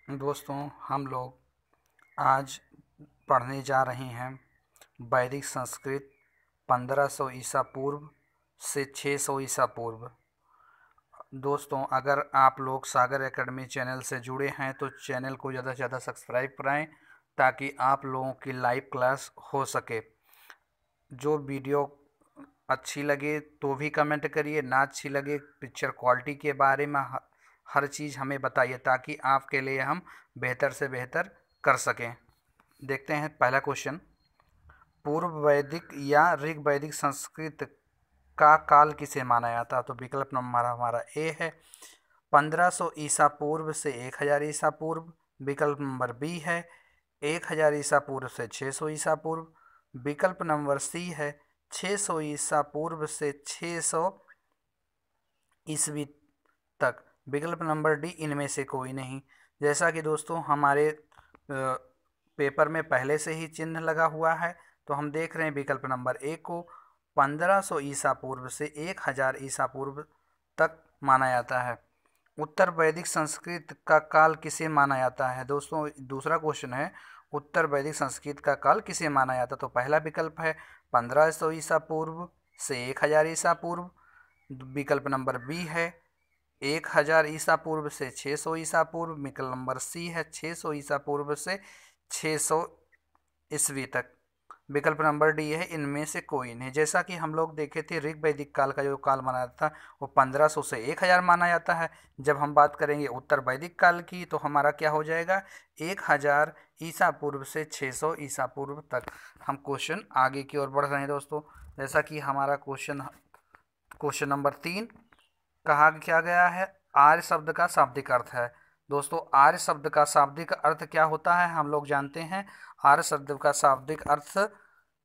दोस्तों, हम लोग आज पढ़ने जा रहे हैं वैदिक संस्कृत 1500 ईसा पूर्व से 600 ईसा पूर्व। दोस्तों, अगर आप लोग सागर एकेडमी चैनल से जुड़े हैं तो चैनल को ज़्यादा से ज़्यादा सब्सक्राइब कराएं ताकि आप लोगों की लाइव क्लास हो सके। जो वीडियो अच्छी लगे तो भी कमेंट करिए, ना अच्छी लगे पिक्चर क्वालिटी के बारे में हर चीज़ हमें बताइए ताकि आपके लिए हम बेहतर से बेहतर कर सकें। देखते हैं पहला क्वेश्चन। पूर्व वैदिक या ऋग वैदिक संस्कृत का काल किसे माना जाता? तो विकल्प नंबर हमारा ए है 1500 ईसा पूर्व से 1000 ईसा पूर्व। विकल्प नंबर बी है 1000 ईसा पूर्व से 600 ईसा पूर्व। विकल्प नंबर सी है 600 ईसा पूर्व से 600 ईस्वी तक। विकल्प नंबर डी इनमें से कोई नहीं। जैसा कि दोस्तों हमारे पेपर में पहले से ही चिन्ह लगा हुआ है, तो हम देख रहे हैं विकल्प नंबर ए को 1500 ईसा पूर्व से 1000 ईसा पूर्व तक माना जाता है। उत्तर वैदिक संस्कृत का काल किसे माना जाता है? दोस्तों, दूसरा क्वेश्चन है उत्तर वैदिक संस्कृत का काल किसे माना जाता? तो पहला विकल्प है 1500 ईसा पूर्व से 1000 ईसा पूर्व। विकल्प नंबर बी है 1000 ईसा पूर्व से 600 ईसा पूर्व। विकल्प नंबर सी है 600 ईसा पूर्व से 600 ईस्वी तक। विकल्प नंबर डी है इनमें से कोई नहीं। जैसा कि हम लोग देखे थे ऋग वैदिक काल का जो काल माना जाता था वो 1500 से 1000 माना जाता है। जब हम बात करेंगे उत्तर वैदिक काल की तो हमारा क्या हो जाएगा 1000 ईसा पूर्व से 600 ईसा पूर्व तक। हम क्वेश्चन आगे की ओर बढ़ रहे हैं दोस्तों। जैसा कि हमारा क्वेश्चन नंबर 3 कहा क्या गया है आर्य शब्द का शाब्दिक अर्थ है। दोस्तों, आर्य शब्द का शाब्दिक अर्थ क्या होता है हम लोग जानते हैं। आर्य शब्द का शाब्दिक अर्थ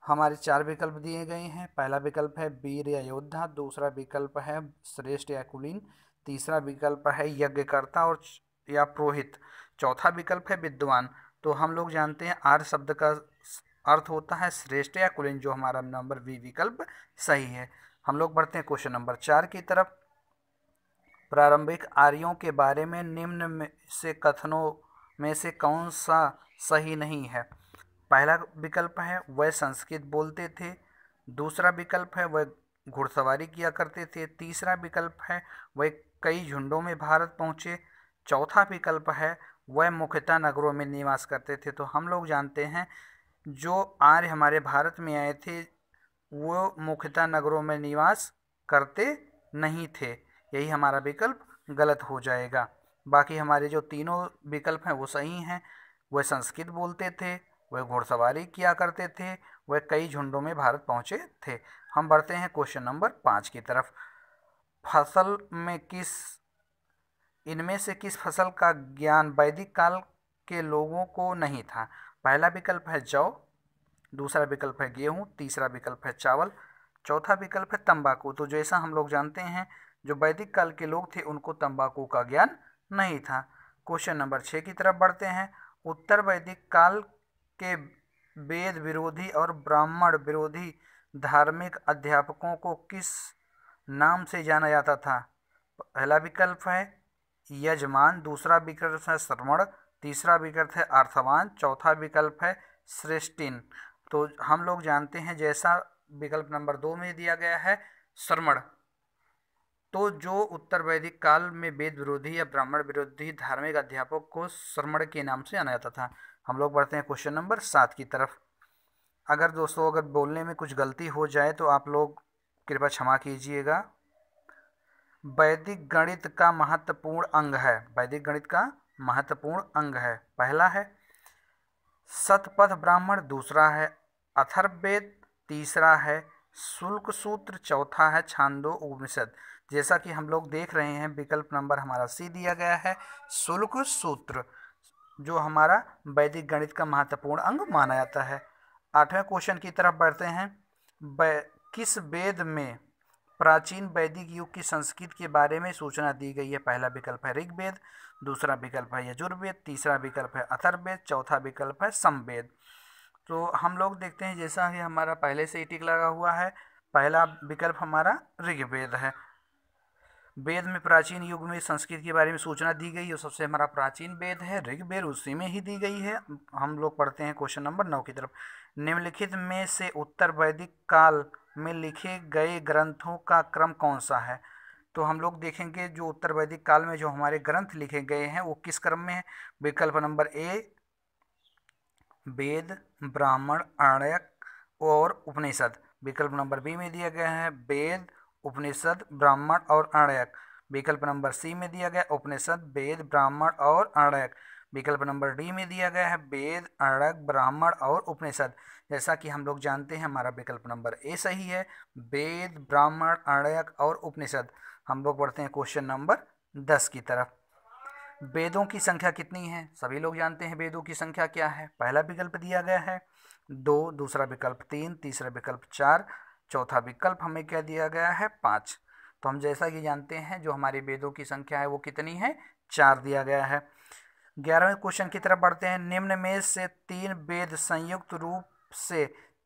हमारे 4 विकल्प दिए गए हैं। पहला विकल्प है वीर या योद्धा। दूसरा विकल्प है श्रेष्ठ या कुलीन। तीसरा विकल्प है यज्ञकर्ता और या पुरोहित। चौथा विकल्प है विद्वान। तो हम लोग जानते हैं आर्य शब्द का अर्थ होता है श्रेष्ठ या कुलीन, जो हमारा नंबर बी विकल्प सही है। हम लोग बढ़ते हैं क्वेश्चन नंबर 4 की तरफ। प्रारंभिक आर्यों के बारे में निम्न में से कथनों में से कौन सा सही नहीं है? पहला विकल्प है वह संस्कृत बोलते थे। दूसरा विकल्प है वह घुड़सवारी किया करते थे। तीसरा विकल्प है वह कई झुंडों में भारत पहुँचे। चौथा विकल्प है वह मुख्यतः नगरों में निवास करते थे। तो हम लोग जानते हैं जो आर्य हमारे भारत में आए थे वो मुख्यतः नगरों में निवास करते नहीं थे। यही हमारा विकल्प गलत हो जाएगा। बाकी हमारे जो तीनों विकल्प हैं वो सही हैं। वह संस्कृत बोलते थे, वह घुड़सवारी किया करते थे, वह कई झुंडों में भारत पहुँचे थे। हम बढ़ते हैं क्वेश्चन नंबर 5 की तरफ। फसल में इनमें से किस फसल का ज्ञान वैदिक काल के लोगों को नहीं था? पहला विकल्प है जौ। दूसरा विकल्प है गेहूँ। तीसरा विकल्प है चावल। चौथा विकल्प है तंबाकू। तो जैसा हम लोग जानते हैं जो वैदिक काल के लोग थे उनको तंबाकू का ज्ञान नहीं था। क्वेश्चन नंबर 6 की तरफ बढ़ते हैं। उत्तर वैदिक काल के वेद विरोधी और ब्राह्मण विरोधी धार्मिक अध्यापकों को किस नाम से जाना जाता था? पहला विकल्प है यजमान। दूसरा विकल्प है श्रमण। तीसरा विकल्प है अर्थवान। चौथा विकल्प है श्रेष्ठिन। तो हम लोग जानते हैं जैसा विकल्प नंबर 2 में दिया गया है श्रमण। तो जो उत्तर वैदिक काल में वेद विरोधी या ब्राह्मण विरोधी धार्मिक अध्यापक को श्रमण के नाम से जाना जाता था। हम लोग बढ़ते हैं क्वेश्चन नंबर 7 की तरफ। अगर दोस्तों अगर बोलने में कुछ गलती हो जाए तो आप लोग कृपया क्षमा कीजिएगा। वैदिक गणित का महत्वपूर्ण अंग है। वैदिक गणित का महत्वपूर्ण अंग है। पहला है शतपथ ब्राह्मण। दूसरा है अथर्ववेद। तीसरा है शुल्क सूत्र। चौथा है छांदो उपनिषद। जैसा कि हम लोग देख रहे हैं विकल्प नंबर हमारा सी दिया गया है शुल्क सूत्र, जो हमारा वैदिक गणित का महत्वपूर्ण अंग माना जाता है। 8वें क्वेश्चन की तरफ बढ़ते हैं। किस वेद में प्राचीन वैदिक युग की संस्कृति के बारे में सूचना दी गई है? पहला विकल्प है ऋग्वेद। दूसरा विकल्प है यजुर्वेद। तीसरा विकल्प है अथर्ववेद। चौथा विकल्प है समवेद। तो हम लोग देखते हैं जैसा कि हमारा पहले से ही टिक लगा हुआ है, पहला विकल्प हमारा ऋग्वेद है। वेद में प्राचीन युग में संस्कृत के बारे में सूचना दी गई और सबसे हमारा प्राचीन वेद है ऋग्वेद, उसी में ही दी गई है। हम लोग पढ़ते हैं क्वेश्चन नंबर 9 की तरफ। निम्नलिखित में से उत्तर वैदिक काल में लिखे गए ग्रंथों का क्रम कौन सा है? तो हम लोग देखेंगे जो उत्तर वैदिक काल में जो हमारे ग्रंथ लिखे गए हैं वो किस क्रम में है। विकल्प नंबर ए वेद, ब्राह्मण, आर्यक और उपनिषद। विकल्प नंबर बी में दिया गया है वेद, उपनिषद, ब्राह्मण और आर्यक। विकल्प नंबर सी में दिया गया उपनिषद, वेद, ब्राह्मण और आर्यक। विकल्प नंबर डी में दिया गया है वेद, आर्यक, ब्राह्मण और उपनिषद। जैसा कि हम लोग जानते हैं हमारा विकल्प नंबर ए सही है, वेद, ब्राह्मण, आर्यक और उपनिषद। हम लोग बढ़ते हैं क्वेश्चन नंबर 10 की तरफ। वेदों की संख्या कितनी है? सभी लोग जानते हैं वेदों की संख्या क्या है। पहला विकल्प दिया गया है 2, दूसरा विकल्प 3, तीसरा विकल्प 4, चौथा विकल्प हमें क्या दिया गया है 5। तो हम जैसा कि जानते हैं जो हमारी वेदों की संख्या है वो कितनी है, 4 दिया गया है। 11वें क्वेश्चन की तरफ बढ़ते हैं। निम्न में से 3 वेद संयुक्त रूप से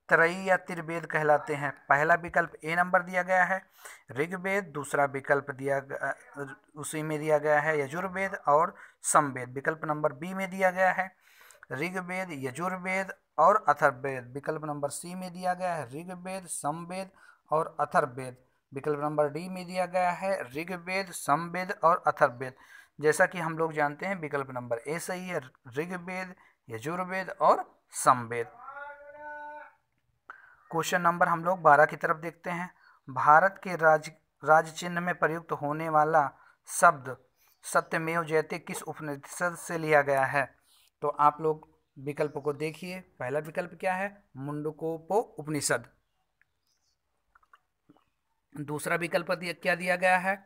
त्रयी या त्रिवेद कहलाते हैं। पहला विकल्प ए नंबर दिया गया है ऋग्वेद, दूसरा विकल्प उसी में दिया गया है यजुर्वेद और समवेद। विकल्प नंबर बी में दिया गया है ऋग्वेद, यजुर्वेद और अथर्ववेद। विकल्प नंबर सी में दिया गया है ऋग्वेद, समवेद और अथर्ववेद। विकल्प नंबर डी में दिया गया है ऋग्वेद, समवेद और अथर्ववेद। जैसा कि हम लोग जानते हैं विकल्प नंबर ए सही है, ऋग्वेद, यजुर्वेद और समवेद। क्वेश्चन नंबर हम लोग 12 की तरफ देखते हैं। भारत के राज चिन्ह में प्रयुक्त होने वाला शब्द सत्यमेव जयते किस उपनिषद से लिया गया है? तो आप लोग विकल्प को देखिए। पहला विकल्प क्या है, मुंडकोपो उपनिषद। दूसरा विकल्प क्या दिया गया है,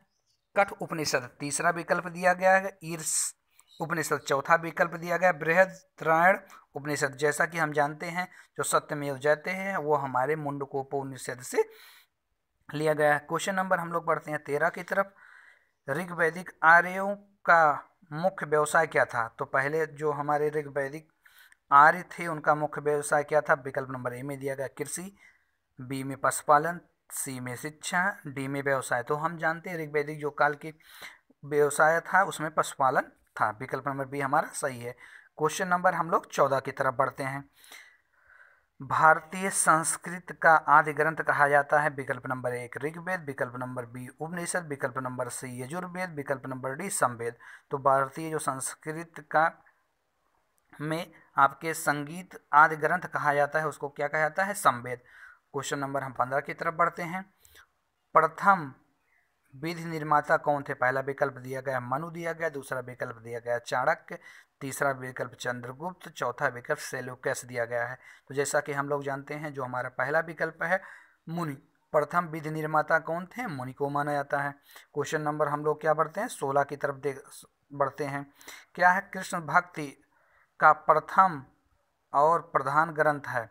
कठ उपनिषद। तीसरा विकल्प दिया गया है ईर्ष उपनिषद। चौथा विकल्प दिया गया बृहदारण्यक उपनिषद। जैसा कि हम जानते हैं जो सत्यमेव जयते हैं वो हमारे मुंडकोपनिषद से लिया गया है। क्वेश्चन नंबर हम लोग पढ़ते हैं 13 की तरफ। ऋग्वैदिक आर्यों का मुख्य व्यवसाय क्या था? तो पहले जो हमारे ऋग्वैदिक आर्य थे उनका मुख्य व्यवसाय क्या था? विकल्प नंबर ए में दिया गया कृषि, बी में पशुपालन, सी में शिक्षा, डी में व्यवसाय। तो हम जानते हैं ऋग्वैदिक जो काल की व्यवसाय था उसमें पशुपालन था। विकल्प नंबर बी हमारा सही है। क्वेश्चन नंबर हम लोग 14 की तरफ बढ़ते हैं। भारतीय संस्कृत का आदि ग्रंथ कहा जाता है। विकल्प नंबर 1 ऋग्वेद, विकल्प नंबर बी उपनिषद, विकल्प नंबर सी यजुर्वेद, विकल्प नंबर डी समवेद। तो भारतीय जो संस्कृत का में आपके संगीत आदि ग्रंथ कहा जाता है उसको क्या कहा जाता है, समवेद। क्वेश्चन नंबर हम 15 की तरफ बढ़ते हैं। प्रथम विधि निर्माता कौन थे? पहला विकल्प दिया गया मनु दिया गया, दूसरा विकल्प दिया गया चाणक्य, तीसरा विकल्प चंद्रगुप्त, चौथा विकल्प सेल्यूकस दिया गया है। तो जैसा कि हम लोग जानते हैं जो हमारा पहला विकल्प है मुनि, प्रथम विधि निर्माता कौन थे? मुनि को माना जाता है। क्वेश्चन नंबर हम लोग क्या बढ़ते हैं 16 की तरफ बढ़ते हैं। क्या है कृष्ण भक्ति का प्रथम और प्रधान ग्रंथ है?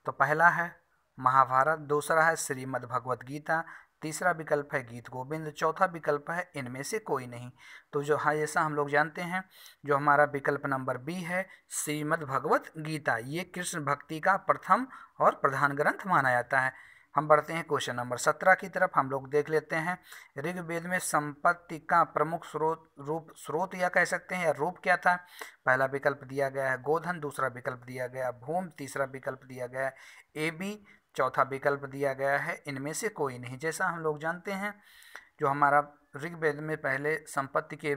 तो पहला है महाभारत, दूसरा है श्रीमद् भगवत गीता, तीसरा विकल्प है गीत गोविंद, चौथा विकल्प है इनमें से कोई नहीं। तो जो हाँ जैसा हम लोग जानते हैं जो हमारा विकल्प नंबर बी है श्रीमद् भगवत गीता, ये कृष्ण भक्ति का प्रथम और प्रधान ग्रंथ माना जाता है। हम बढ़ते हैं क्वेश्चन नंबर 17 की तरफ। हम लोग देख लेते हैं ऋग्वेद में संपत्ति का प्रमुख स्रोत या कह सकते हैं या रूप क्या था? पहला विकल्प दिया गया है गोधन, दूसरा विकल्प दिया गया भूमि, तीसरा विकल्प दिया गया एबी, चौथा विकल्प दिया गया है इनमें से कोई नहीं। जैसा हम लोग जानते हैं जो हमारा ऋग्वेद में पहले संपत्ति के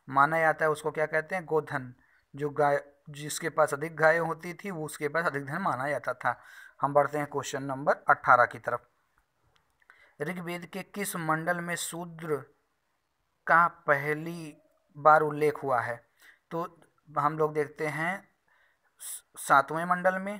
माना जाता है उसको क्या कहते हैं, गोधन। जो गाय जिसके पास अधिक गायें होती थी वो उसके पास अधिक धन माना जाता था। हम बढ़ते हैं क्वेश्चन नंबर 18 की तरफ। ऋग्वेद के किस मंडल में शूद्र का पहली बार उल्लेख हुआ है? तो हम लोग देखते हैं 7वें मंडल में,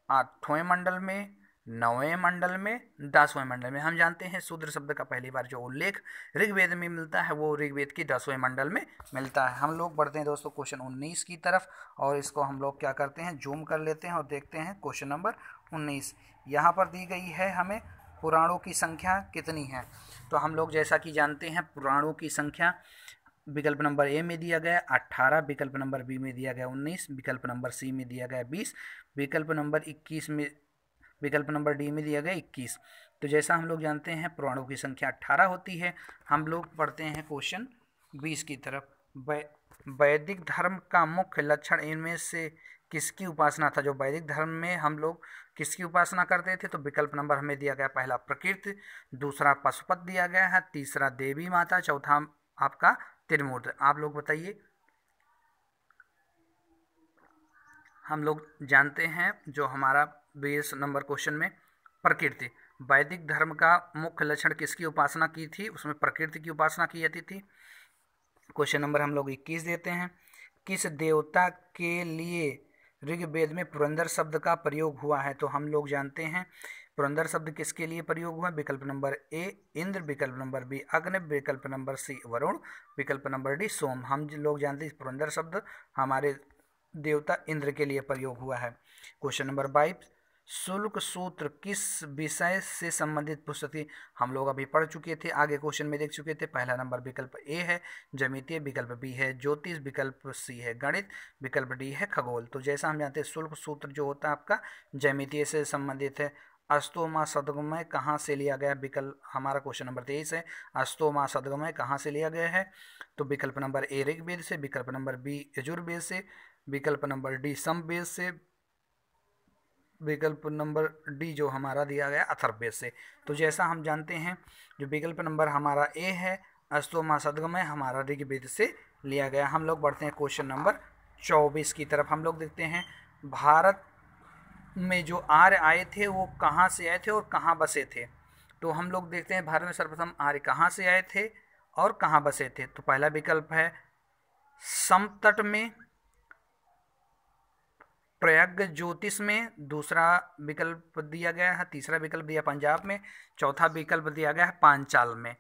8वें मंडल में, 9वें मंडल में, 10वें मंडल में। हम जानते हैं शूद्र शब्द का पहली बार जो उल्लेख ऋग्वेद में मिलता है वो ऋग्वेद की 10वें मंडल में मिलता है। हम लोग बढ़ते हैं दोस्तों क्वेश्चन 19 की तरफ और इसको हम लोग क्या करते हैं जूम कर लेते हैं और देखते हैं क्वेश्चन नंबर 19। यहाँ पर दी गई है हमें पुराणों की संख्या कितनी है। तो हम लोग जैसा कि जानते हैं पुराणों की संख्या विकल्प नंबर ए में दिया गया 18, विकल्प नंबर बी में दिया गया 19, विकल्प नंबर सी में दिया गया 20, विकल्प नंबर 21 में, विकल्प नंबर डी में दिया गया 21। तो जैसा हम लोग जानते हैं परमाणु की संख्या 18 होती है। हम लोग पढ़ते हैं क्वेश्चन 20 की तरफ। वैदिक धर्म का मुख्य लक्षण इनमें से किसकी उपासना था? जो वैदिक धर्म में हम लोग किसकी उपासना करते थे? तो विकल्प नंबर हमें दिया गया, पहला प्रकृति, दूसरा पशुपत दिया गया है, तीसरा देवी माता, चौथा आपका त्रिमूर्ति। आप लोग बताइए। हम लोग जानते हैं जो हमारा 20 नंबर क्वेश्चन में प्रकृति, वैदिक धर्म का मुख्य लक्षण किसकी उपासना की थी? उसमें प्रकृति की उपासना की जाती थी। क्वेश्चन नंबर हम लोग 21 देते हैं। किस देवता के लिए ऋग्वेद में पुरंदर शब्द का प्रयोग हुआ है? तो हम लोग जानते हैं पुरंदर शब्द किसके लिए प्रयोग हुआ? विकल्प नंबर ए इंद्र, विकल्प नंबर बी अग्नि, विकल्प नंबर सी वरुण, विकल्प नंबर डी सोम। हम लोग जानते हैं पुरंदर शब्द हमारे देवता इंद्र के लिए प्रयोग हुआ है। क्वेश्चन नंबर 22, शुल्क सूत्र किस विषय से संबंधित पुस्तक थी? हम लोग अभी पढ़ चुके थे, आगे क्वेश्चन में देख चुके थे। पहला नंबर विकल्प ए है ज्यामितीय, विकल्प बी है ज्योतिष, विकल्प सी है गणित, विकल्प डी है खगोल। तो जैसा हम जानते हैं शुल्क सूत्र जो होता है आपका ज्यामितीय से संबंधित है। अस्तोमा सदगमय कहाँ से लिया गया? विकल्प हमारा क्वेश्चन नंबर 23 है। अस्तोमा सदगमय कहाँ से लिया गया है? तो विकल्प नंबर ए ऋग्वेद से, विकल्प नंबर बी यजुर्वेद से, विकल्प नंबर डी समवेद से, विकल्प नंबर डी जो हमारा दिया गया अथर्ववेद से। तो जैसा हम जानते हैं जो विकल्प नंबर हमारा ए है अस्तोमा सदगमय हमारा ऋग्वेद से लिया गया। हम लोग बढ़ते हैं क्वेश्चन नंबर 24 की तरफ। हम लोग देखते हैं भारत में जो आर्य आए थे वो कहाँ से आए थे और कहाँ बसे थे? तो हम लोग देखते हैं भारत में सर्वप्रथम आर्य कहाँ से आए थे और कहाँ बसे थे? तो पहला विकल्प है समतट में, प्रयाग ज्योतिष में, दूसरा विकल्प दिया गया है, तीसरा विकल्प दिया पंजाब में, चौथा विकल्प दिया गया है पांचाल में।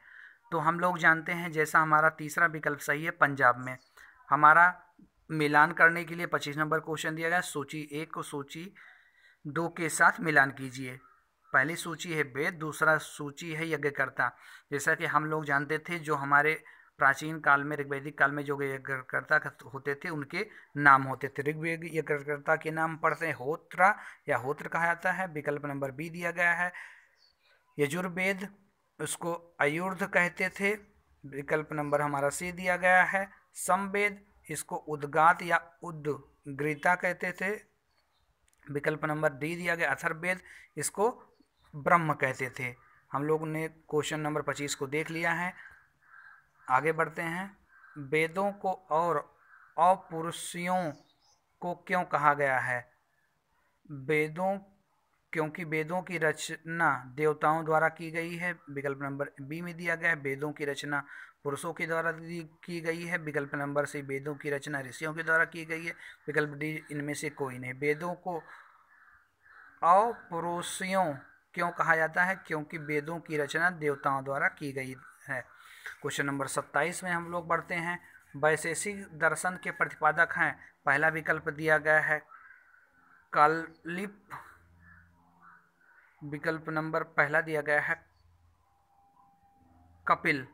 तो हम लोग जानते हैं जैसा हमारा तीसरा विकल्प सही है पंजाब में। हमारा मिलान करने के लिए 25 नंबर क्वेश्चन दिया गया। सूची 1 को सूची 2 के साथ मिलान कीजिए। पहली सूची है वेद, दूसरा सूची है यज्ञकर्ता। जैसा कि हम लोग जानते थे जो हमारे प्राचीन काल में ऋग्वैदिक काल में जो यज्ञकर्ता होते थे उनके नाम होते थे। ऋग्वेद यज्ञकर्ता के नाम पढ़ते हैं होत्रा या होत्र कहा जाता है। विकल्प नंबर बी दिया गया है यजुर्वेद, उसको अयुर्ध कहते थे। विकल्प नंबर हमारा सी दिया गया है समवेद, इसको उद्गात या उद्गृता कहते थे। विकल्प नंबर डी दिया गया अथर्ववेद, इसको ब्रह्म कहते थे। हम लोग ने क्वेश्चन नंबर 25 को देख लिया है। आगे बढ़ते हैं। वेदों को और अपौरुषियों को क्यों कहा गया है? वेदों क्योंकि वेदों की रचना देवताओं द्वारा की गई है। विकल्प नंबर बी में दिया गया है वेदों की रचना पुरुषों के द्वारा की गई है। विकल्प नंबर सी वेदों की रचना ऋषियों के द्वारा की गई है। विकल्प डी इनमें से कोई नहीं। वेदों को अपौरुषियों क्यों कहा जाता है? क्योंकि वेदों की रचना देवताओं द्वारा की गई है। क्वेश्चन नंबर 27 में हम लोग बढ़ते हैं। वैशेषिक दर्शन के प्रतिपादक हैं। पहला विकल्प दिया गया है कालिप, विकल्प नंबर पहला दिया गया है कपिल,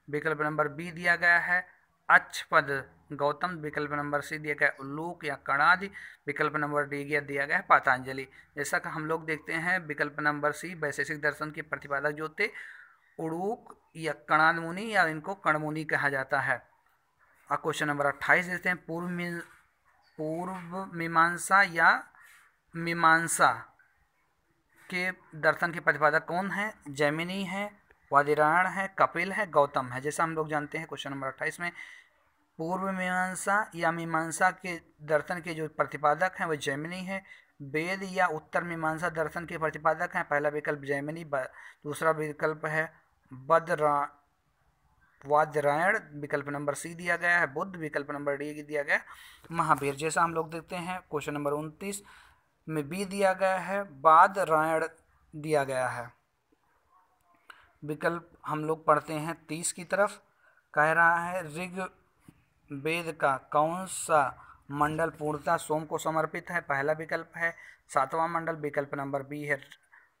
विकल्प नंबर बी दिया गया है अच्छपद गौतम, विकल्प नंबर सी दिया गया उल्लूक या कणादि, विकल्प नंबर डी दिया गया है पतंजलि। जैसा कि हम लोग देखते हैं विकल्प नंबर सी वैशेषिक दर्शन के प्रतिपादक जो थे उड़ूक या कणाद मुनि या इनको कणमुनि कहा जाता है। और क्वेश्चन नंबर 28 देते हैं पूर्व मीमांसा या मीमांसा के दर्शन के प्रतिपादक कौन है? जैमिनी है, वादिरायण है, कपिल है, गौतम है। जैसा हम लोग जानते हैं क्वेश्चन नंबर 28 में पूर्व मीमांसा या मीमांसा के दर्शन के जो प्रतिपादक हैं वह जैमिनी है। वेद या उत्तर मीमांसा दर्शन के प्रतिपादक हैं। पहला विकल्प जैमिनी, दूसरा विकल्प है वादरायण, विकल्प नंबर सी दिया गया है बुद्ध, विकल्प नंबर डी दिया गया है महावीर। जैसा हम लोग देखते हैं क्वेश्चन नंबर 29 में बी दिया गया है वादरायण दिया गया है। विकल्प हम लोग पढ़ते हैं 30 की तरफ। कह रहा है ऋग्वेद का कौन सा मंडल पूर्णतः सोम को समर्पित है? पहला विकल्प है 7वां मंडल, विकल्प नंबर बी है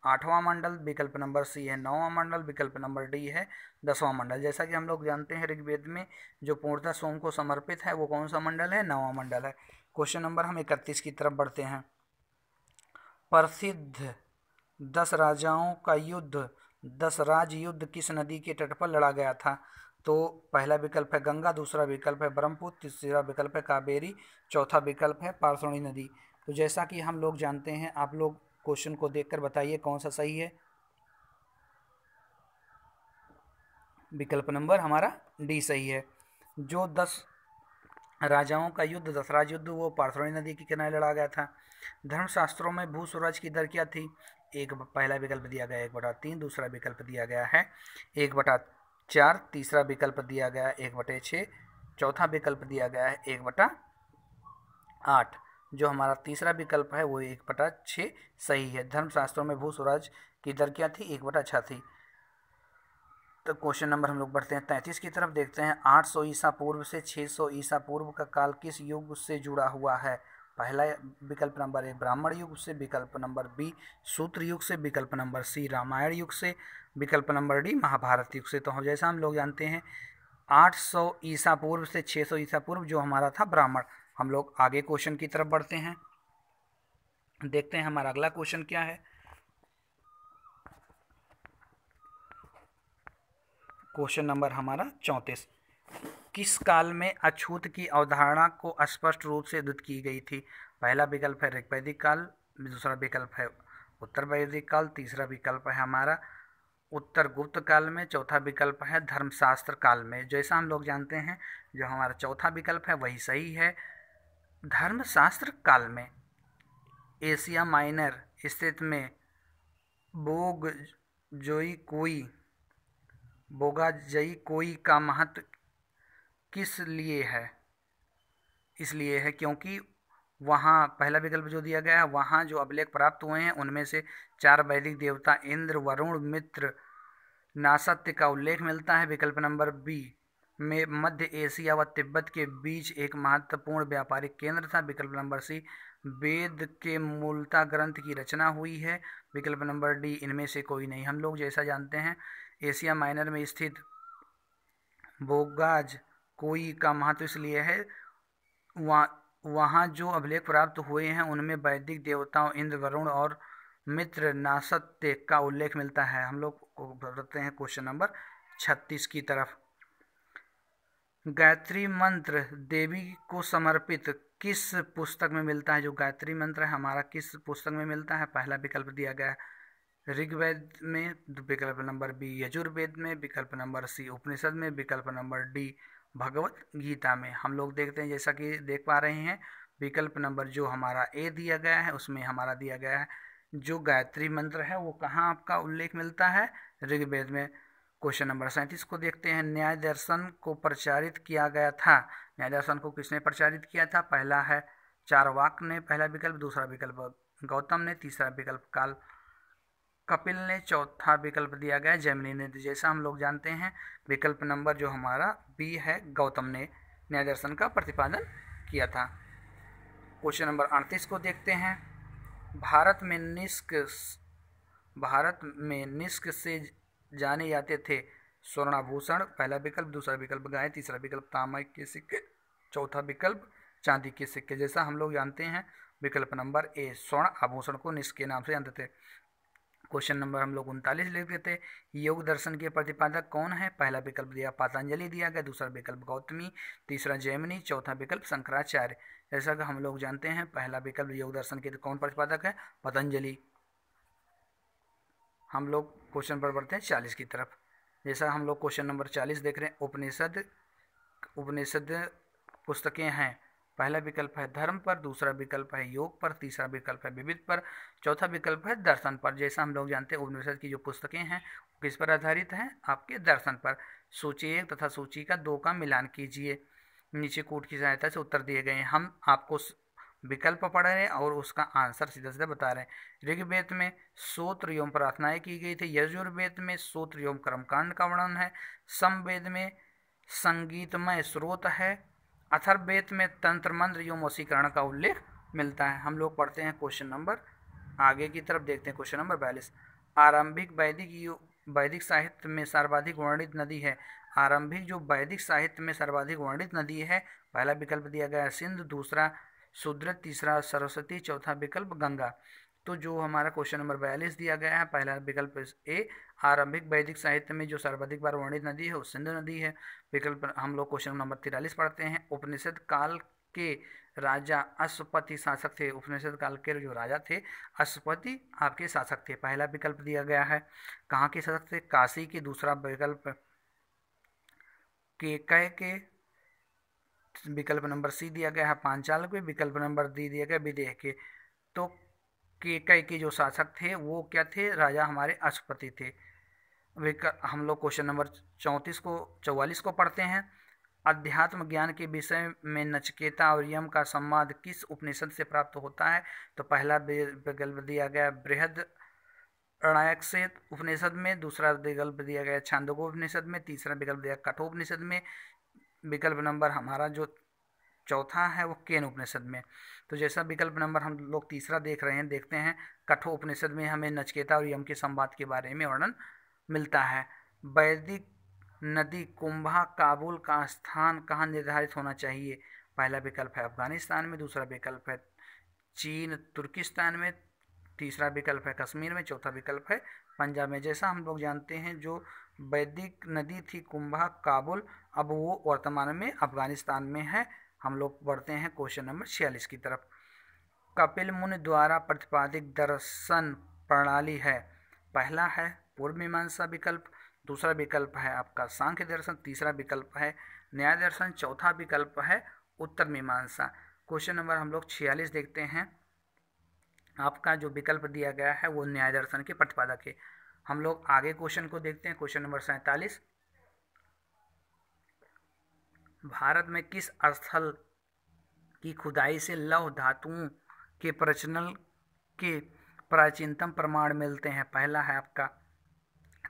8वां मंडल, विकल्प नंबर सी है 9वां मंडल, विकल्प नंबर डी है 10वां मंडल। जैसा कि हम लोग जानते हैं ऋग्वेद में जो पूर्णतः सोम को समर्पित है वो कौन सा मंडल है? 9वां मंडल है। क्वेश्चन नंबर हम 31 की तरफ बढ़ते हैं। प्रसिद्ध 10 राजाओं का युद्ध दशराज युद्ध किस नदी के तट पर लड़ा गया था? तो पहला विकल्प है गंगा, दूसरा विकल्प है ब्रह्मपुत्र, तीसरा विकल्प है कावेरी, चौथा विकल्प है पारसौनी नदी। तो जैसा कि हम लोग जानते हैं, आप लोग क्वेश्चन को देखकर बताइए कौन सा सही है। विकल्प नंबर हमारा डी सही है। जो 10 राजाओं का युद्ध, दशराज युद्ध, वो पारसौनी नदी के किनारे लड़ा गया था। धर्मशास्त्रों में भू स्वराज की दर क्या थी? एक पहला विकल्प दिया गया 1/3, दूसरा विकल्प दिया गया है 1/4, तीसरा विकल्प दिया गया है 1/6, चौथा विकल्प दिया गया है 1/8। जो हमारा तीसरा विकल्प है वो 1/6 सही है। धर्मशास्त्रों में भू स्वराज की दर क्या थी? 1/6 थी। तो क्वेश्चन नंबर हम लोग बढ़ते हैं 33 की तरफ, देखते हैं 800 ईसा पूर्व से 600 ईसा पूर्व का काल किस युग से जुड़ा हुआ है? पहला विकल्प नंबर ए ब्राह्मण युग से, विकल्प नंबर बी सूत्र युग से, विकल्प नंबर सी रामायण युग से, विकल्प नंबर डी महाभारत युग से। तो जैसा हम लोग जानते हैं 800 ईसा पूर्व से 600 ईसा पूर्व जो हमारा था ब्राह्मण। हम लोग आगे क्वेश्चन की तरफ बढ़ते हैं, देखते हैं हमारा अगला क्वेश्चन क्या है। क्वेश्चन नंबर हमारा 34, किस काल में अछूत की अवधारणा को स्पष्ट रूप से उद्धृत की गई थी? पहला विकल्प है ऋग्वैदिक काल, दूसरा विकल्प है उत्तर वैदिक काल, तीसरा विकल्प है हमारा उत्तर गुप्त काल में, चौथा विकल्प है धर्मशास्त्र काल में। जैसा हम लोग जानते हैं जो हमारा चौथा विकल्प है वही सही है। धर्मशास्त्र काल में एशिया माइनर स्थित में बोगाजई का महत्व किस लिए है? इसलिए है क्योंकि वहाँ पहला विकल्प जो दिया गया है, वहाँ जो अभिलेख प्राप्त हुए हैं उनमें से 4 वैदिक देवता इंद्र, वरुण, मित्र, नासत्य का उल्लेख मिलता है। विकल्प नंबर बी में मध्य एशिया व तिब्बत के बीच एक महत्वपूर्ण व्यापारिक केंद्र था। विकल्प नंबर सी वेद के मूलता ग्रंथ की रचना हुई है। विकल्प नंबर डी इनमें से कोई नहीं। हम लोग जैसा जानते हैं एशिया माइनर में स्थित बोगाज कोई का महत्व इसलिए है, वहाँ जो अभिलेख प्राप्त हुए हैं उनमें वैदिक देवताओं इंद्र, वरुण और मित्र, नासत्य का उल्लेख मिलता है। हम लोग बढ़ते हैं क्वेश्चन नंबर 36 की तरफ। गायत्री मंत्र देवी को समर्पित किस पुस्तक में मिलता है? जो गायत्री मंत्र है हमारा किस पुस्तक में मिलता है? पहला विकल्प दिया गया है ऋग्वेद में, विकल्प नंबर बी यजुर्वेद में, विकल्प नंबर सी उपनिषद में, विकल्प नंबर डी भगवत गीता में। हम लोग देखते हैं जैसा कि देख पा रहे हैं विकल्प नंबर जो हमारा ए दिया गया है उसमें हमारा दिया गया है जो गायत्री मंत्र है वो कहाँ आपका उल्लेख मिलता है? ऋग्वेद में। क्वेश्चन नंबर 37 को देखते हैं, न्याय दर्शन को प्रचारित किया गया था। न्याय दर्शन को किसने प्रचारित किया था? पहला है चारवाक ने पहला विकल्प, दूसरा विकल्प गौतम ने, तीसरा विकल्प काल कपिल ने, चौथा विकल्प दिया गया जैमिनी ने। जैसा हम लोग जानते हैं विकल्प नंबर जो हमारा बी है गौतम ने न्याय दर्शन का प्रतिपादन किया था। क्वेश्चन नंबर 38 को देखते हैं, भारत में निष्क से जाने जाते थे स्वर्णाभूषण। पहला विकल्प, दूसरा विकल्प गाय, तीसरा विकल्प तांबे के सिक्के, चौथा विकल्प चांदी के सिक्के। जैसा हम लोग जानते हैं विकल्प नंबर ए स्वर्ण आभूषण को निष्क के नाम से जानते थे। क्वेश्चन नंबर हम लोग 39 लिख देते, योग दर्शन के प्रतिपादक कौन है? पहला विकल्प दिया पतंजलि दिया गया, दूसरा विकल्प गौतमी, तीसरा जैमिनी, चौथा विकल्प शंकराचार्य। जैसा कि हम लोग जानते हैं पहला विकल्प योग दर्शन के कौन प्रतिपादक है? पतंजलि। हम लोग क्वेश्चन पर बढ़ते हैं 40 की तरफ। जैसा हम लोग क्वेश्चन नंबर 40 देख रहे हैं, उपनिषद पुस्तकें हैं। पहला विकल्प है धर्म पर, दूसरा विकल्प है योग पर, तीसरा विकल्प है विविध पर, चौथा विकल्प है दर्शन पर। जैसा हम लोग जानते हैं उपनिषद की जो पुस्तकें हैं किस पर आधारित हैं? आपके दर्शन पर। सूची 1 तथा सूची का 2 का मिलान कीजिए। नीचे कोड की सहायता से उत्तर दिए गए हैं। हम आपको विकल्प पढ़ रहे हैं और उसका आंसर सीधा सीधा बता रहे हैं। ऋग्वेद में सूत्र एवं प्रार्थनाएं की गई थी, यजुर्वेद में सूत्र एवं कर्मकांड का वर्णन है, समवेद में संगीतमय स्रोत है, अथर्ववेद में तंत्र मंत्र एवं वशीकरण का उल्लेख मिलता है। हम लोग पढ़ते हैं क्वेश्चन नंबर आगे की तरफ, देखते हैं क्वेश्चन नंबर 42। आरंभिक वैदिक साहित्य में सर्वाधिक वर्णित नदी है। आरंभिक जो वैदिक साहित्य में सर्वाधिक वर्णित नदी है, पहला विकल्प दिया गया सिंधु, दूसरा सुदृढ़, तीसरा सरस्वती, चौथा विकल्प गंगा। तो जो हमारा क्वेश्चन नंबर 42 दिया गया है, पहला विकल्प ए, आरंभिक वैदिक साहित्य में जो सर्वाधिक बार वर्णित नदी है वो सिंधु नदी है। विकल्प हम लोग क्वेश्चन नंबर 43 पढ़ते हैं। उपनिषद काल के राजा अश्वपति शासक थे। उपनिषद काल के जो राजा थे अश्वपति आपके शासक थे, पहला विकल्प दिया गया है। कहाँ के शासक थे? काशी के। दूसरा विकल्प केकय के। विकल्प नंबर सी दिया गया है पांचाल के। विकल्प नंबर डी दिया गया विदेह के। तो केकय के जो शासक थे वो क्या थे? राजा हमारे अश्वपति थे। हम लोग क्वेश्चन नंबर 44 को पढ़ते हैं। अध्यात्म ज्ञान के विषय में नचिकेता और यम का संवाद किस उपनिषद से प्राप्त होता है? तो पहला विकल्प दिया गया बृहद अरण्यक उपनिषद में। दूसरा विकल्प दिया गया छांदोग्य उपनिषद में। तीसरा विकल्प दिया कठोपनिषद में। विकल्प नंबर हमारा जो चौथा है वो केन उपनिषद में। तो जैसा विकल्प नंबर हम लोग तीसरा देखते हैं कठोपनिषद में हमें नचिकेता और यम के संवाद के बारे में वर्णन मिलता है। वैदिक नदी कुंभा काबुल का स्थान कहाँ निर्धारित होना चाहिए? पहला विकल्प है अफगानिस्तान में। दूसरा विकल्प है चीन तुर्किस्तान में। तीसरा विकल्प है कश्मीर में। चौथा विकल्प है पंजाब में। जैसा हम लोग जानते हैं जो वैदिक नदी थी कुंभा काबुल, अब वो वर्तमान में अफगानिस्तान में है। हम लोग बढ़ते हैं क्वेश्चन नंबर 46 की तरफ। कपिल मुनि द्वारा प्रतिपादित दर्शन प्रणाली है। पहला है पूर्व मीमांसा विकल्प। दूसरा विकल्प है आपका सांख्य दर्शन। तीसरा विकल्प है न्याय दर्शन। चौथा विकल्प है उत्तर मीमांसा। क्वेश्चन नंबर हम लोग 46 देखते हैं। आपका जो विकल्प दिया गया है वो न्याय दर्शन के प्रतिपादक है। हम लोग आगे क्वेश्चन को देखते हैं। क्वेश्चन नंबर 47, भारत में किस स्थल की खुदाई से लौह धातुओं के प्रचलन के प्राचीनतम प्रमाण मिलते हैं? पहला है आपका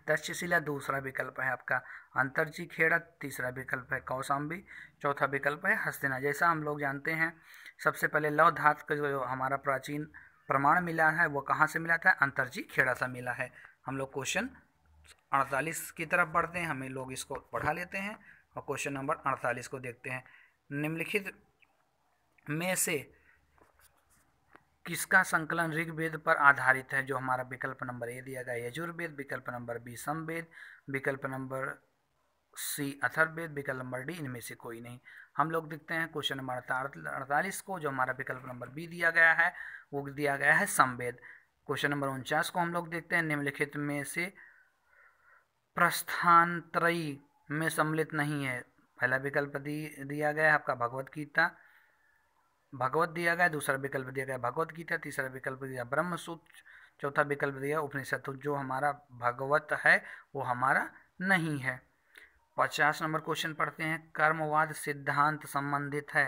तक्षशिला। दूसरा विकल्प है आपका अंतरजी खेड़ा। तीसरा विकल्प है कौशाम्बी। चौथा विकल्प है हस्तिना। जैसा हम लोग जानते हैं सबसे पहले लौह धातु का जो हमारा प्राचीन प्रमाण मिला है वो कहाँ से मिला था? अंतरजी खेड़ा से मिला है। हम लोग क्वेश्चन 48 की तरफ बढ़ते हैं। हमें लोग इसको पढ़ा लेते हैं और क्वेश्चन नंबर 48 को देखते हैं। निम्नलिखित में से किसका संकलन ऋग्वेद पर आधारित है? जो हमारा विकल्प नंबर ए दिया गया यजुर्वेद। विकल्प नंबर बी समवेद। विकल्प नंबर सी अथर्ववेद। विकल्प नंबर डी इनमें से कोई नहीं। हम लोग देखते हैं क्वेश्चन नंबर 48 को। जो हमारा विकल्प नंबर बी दिया गया है वो दिया गया है समवेद। क्वेश्चन नंबर 49 को हम लोग देखते हैं। निम्नलिखित में से प्रस्थानत्रयी में सम्मिलित नहीं है। पहला विकल्प दिया गया है आपका भगवत गीता, भगवत दिया गया। दूसरा विकल्प दिया गया भगवत गीता। तीसरा विकल्प दिया ब्रह्मसूत्र। चौथा विकल्प दिया उपनिषद। तो जो हमारा भगवत है वो हमारा नहीं है। 50 नंबर क्वेश्चन पढ़ते हैं। कर्मवाद सिद्धांत संबंधित है।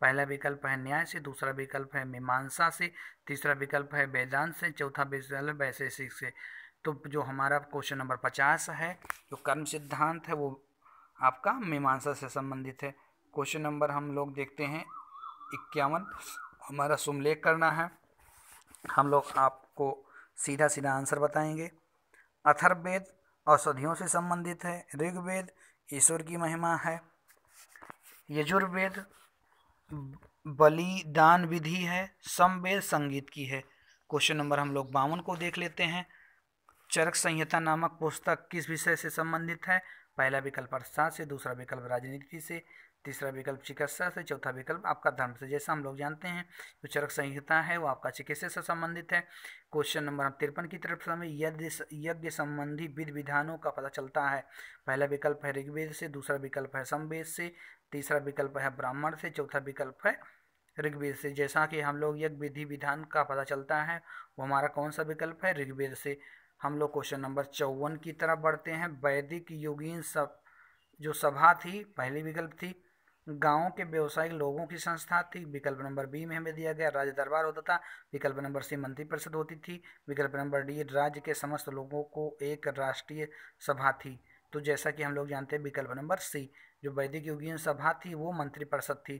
पहला विकल्प है न्याय से। दूसरा विकल्प है मीमांसा से। तीसरा विकल्प है वेदांत से। चौथा विकल्प वैशेषिक से। तो जो हमारा क्वेश्चन नंबर 50 है जो कर्म सिद्धांत है वो आपका मीमांसा से संबंधित है। क्वेश्चन नंबर हम लोग देखते हैं 51। हमारा सुमलेख करना है। हम लोग आपको सीधा सीधा आंसर बताएंगे। अथर्ववेद औषधियों से संबंधित है। ऋग्वेद ईश्वर की महिमा है। यजुर्वेद बलिदान विधि है। समवेद संगीत की है। क्वेश्चन नंबर हम लोग 52 को देख लेते हैं। चरक संहिता नामक पुस्तक किस विषय से संबंधित है? पहला विकल्प अर्थशास्त्र से। दूसरा विकल्प राजनीति से। तीसरा विकल्प चिकित्सा से। चौथा विकल्प आपका धर्म से। जैसा हम लोग जानते हैं जो चरक संहिता है वो आपका चिकित्सा से संबंधित है। क्वेश्चन नंबर 53 की तरफ से हमें यज्ञ संबंधी विधि विधानों का पता चलता है। पहला विकल्प है ऋग्वेद से। दूसरा विकल्प है समवेद से। तीसरा विकल्प है ब्राह्मण से। चौथा विकल्प है ऋग्वेद से। जैसा कि हम लोग यज्ञ विधि विधान का पता चलता है वो हमारा कौन सा विकल्प है? ऋग्वेद से। हम लोग क्वेश्चन नंबर 54 की तरफ बढ़ते हैं। वैदिक युगीन जो सभा थी पहली विकल्प थी गांवों के व्यवसायिक लोगों की संस्था थी। विकल्प नंबर बी में हमें दिया गया राज्य दरबार होता था। विकल्प नंबर सी मंत्रिपरिषद होती थी। विकल्प नंबर डी राज्य के समस्त लोगों को एक राष्ट्रीय सभा थी। तो जैसा कि हम लोग जानते हैं विकल्प नंबर सी जो वैदिक युगीन सभा थी वो मंत्रिपरिषद थी।